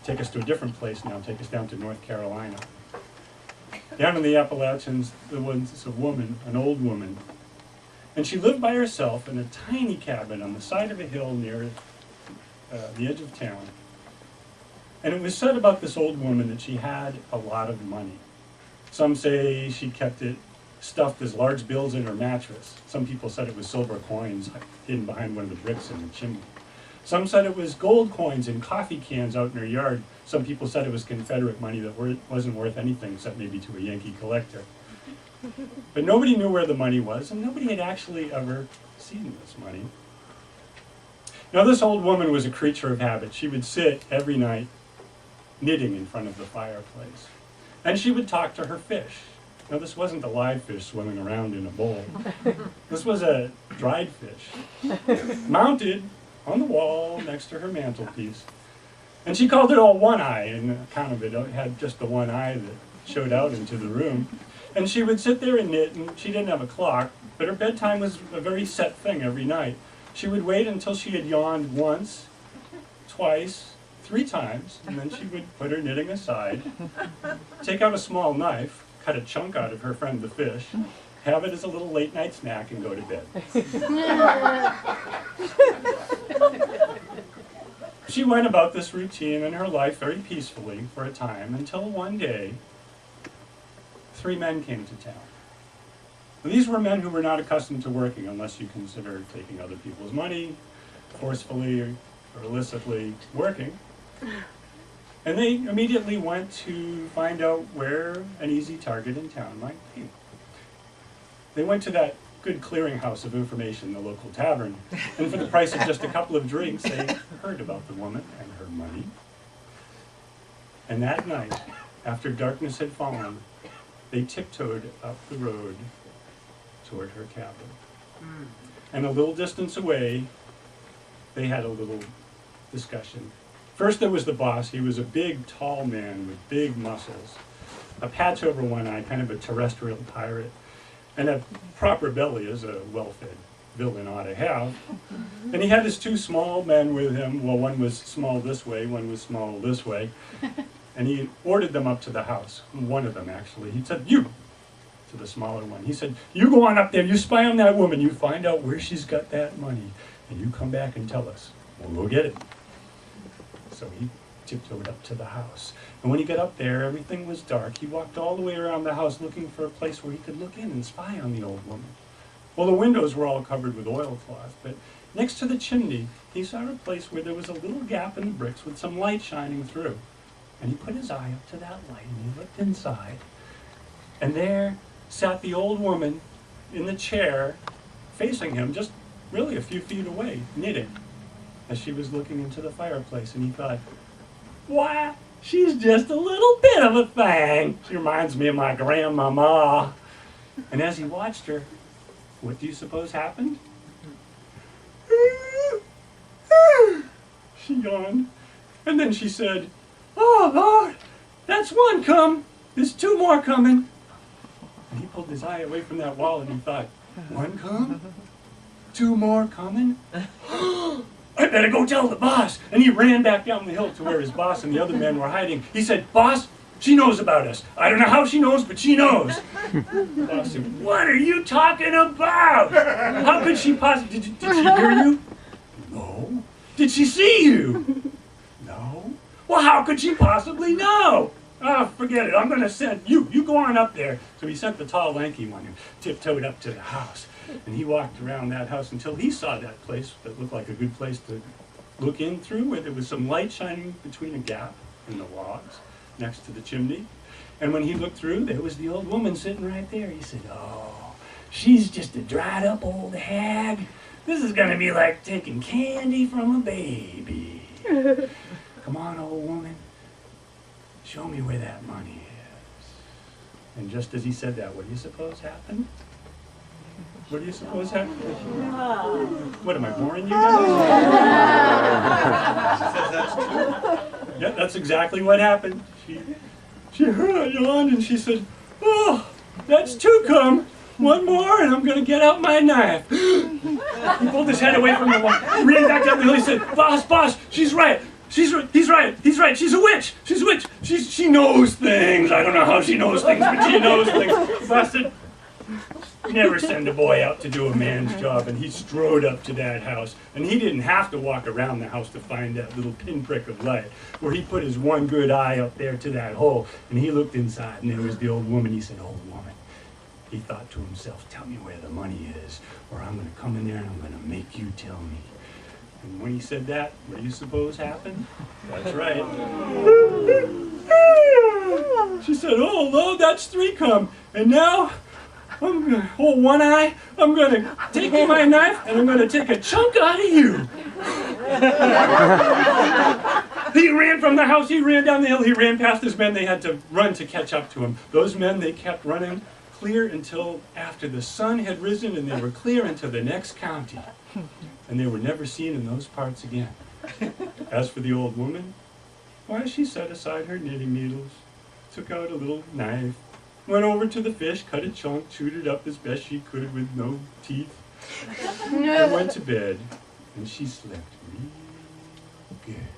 take us to a different place now, take us down to North Carolina. Down in the Appalachians, there was a woman, an old woman, and she lived by herself in a tiny cabin on the side of a hill near the edge of town. And it was said about this old woman that she had a lot of money. Some say she kept it stuffed as large bills in her mattress. Some people said it was silver coins hidden behind one of the bricks in the chimney. Some said it was gold coins in coffee cans out in her yard. Some people said it was Confederate money that wasn't worth anything except maybe to a Yankee collector. But nobody knew where the money was, and nobody had actually ever seen this money. Now, this old woman was a creature of habit. She would sit every night knitting in front of the fireplace. And she would talk to her fish. Now, this wasn't a live fish swimming around in a bowl. This was a dried fish, mounted on the wall next to her mantelpiece. And she called it all One Eye, and on account of it had just the one eye that showed out into the room. And she would sit there and knit, and she didn't have a clock, but her bedtime was a very set thing every night. She would wait until she had yawned once, twice, 3 times, and then she would put her knitting aside, take out a small knife, cut a chunk out of her friend the fish, have it as a little late night snack, and go to bed. She went about this routine in her life very peacefully for a time, until one day 3 men came to town. These were men who were not accustomed to working unless you consider taking other people's money, forcefully or illicitly working. And they immediately went to find out where an easy target in town might be. They went to that good clearinghouse of information, the local tavern, and for the price of just a couple of drinks, they heard about the woman and her money. And that night, after darkness had fallen, they tiptoed up the road toward her cabin. And a little distance away, they had a little discussion. First there was the boss. He was a big, tall man with big muscles, a patch over one eye, kind of a terrestrial pirate, and a proper belly as a well-fed villain ought to have. And he had his 2 small men with him. Well, one was small this way, one was small this way. And he ordered them up to the house. One of them, actually. He said, "You," to the smaller one. He said, "You go on up there, you spy on that woman, you find out where she's got that money, and you come back and tell us. We'll go get it." So he tiptoed up to the house. And when he got up there, everything was dark. He walked all the way around the house looking for a place where he could look in and spy on the old woman. Well, the windows were all covered with oilcloth, but next to the chimney, he saw a place where there was a little gap in the bricks with some light shining through. And he put his eye up to that light and he looked inside. And there sat the old woman in the chair facing him, just really a few feet away, knitting, as she was looking into the fireplace. And he thought, "Why, she's just a little bit of a thing. She reminds me of my grandmama." And as he watched her, what do you suppose happened? She yawned. And then she said, "Oh, Lord, that's 1 come. There's 2 more coming." And he pulled his eye away from that wall and he thought, 1 come? 2 more coming? I better go tell the boss. And he ran back down the hill to where his boss and the other men were hiding. He said, "Boss, she knows about us. I don't know how she knows, but she knows." The boss said, "What are you talking about? How could she possibly, did she hear you?" "No." "Did she see you?" "No." "Well, how could she possibly know?" "Oh, forget it. I'm going to send you. You go on up there." So he sent the tall, lanky one who tiptoed up to the house. And he walked around that house until he saw that place that looked like a good place to look in through, where there was some light shining between a gap in the logs next to the chimney. And when he looked through, there was the old woman sitting right there. He said, "Oh, she's just a dried up old hag. This is going to be like taking candy from a baby. Come on, old woman. Show me where that money is." And just as he said that, what do you suppose happened? What do you suppose happened? What, am I boring you guys? She says that's true. Yeah, that's exactly what happened. She yawned and she said, "Oh, that's 2 come. 1 more and I'm going to get out my knife." He pulled his head away from the wall. He ran back down the hill. He said, "Boss, she's right. he's right, she's a witch, she knows things. I don't know how she knows things, but she knows things. Busted. Never send a boy out to do a man's job, and he strode up to that house, and he didn't have to walk around the house to find that little pinprick of light, where he put his one good eye up there to that hole, and he looked inside, and there was the old woman. He said, "Old woman," he thought to himself, "tell me where the money is, or I'm going to come in there and I'm going to make you tell me." And when he said that, what do you suppose happened? That's right. She said, "Oh, Lord, that's 3 come, and now I'm going to hold one eye, I'm going to take my knife, and I'm going to take a chunk out of you." He ran from the house, he ran down the hill, he ran past his men. They had to run to catch up to him. Those men, they kept running clear until after the sun had risen, and they were clear into the next county. And they were never seen in those parts again. As for the old woman, why, she set aside her knitting needles, took out a little knife, went over to the fish, cut a chunk, chewed it up as best she could with no teeth, and went to bed, and she slept real good.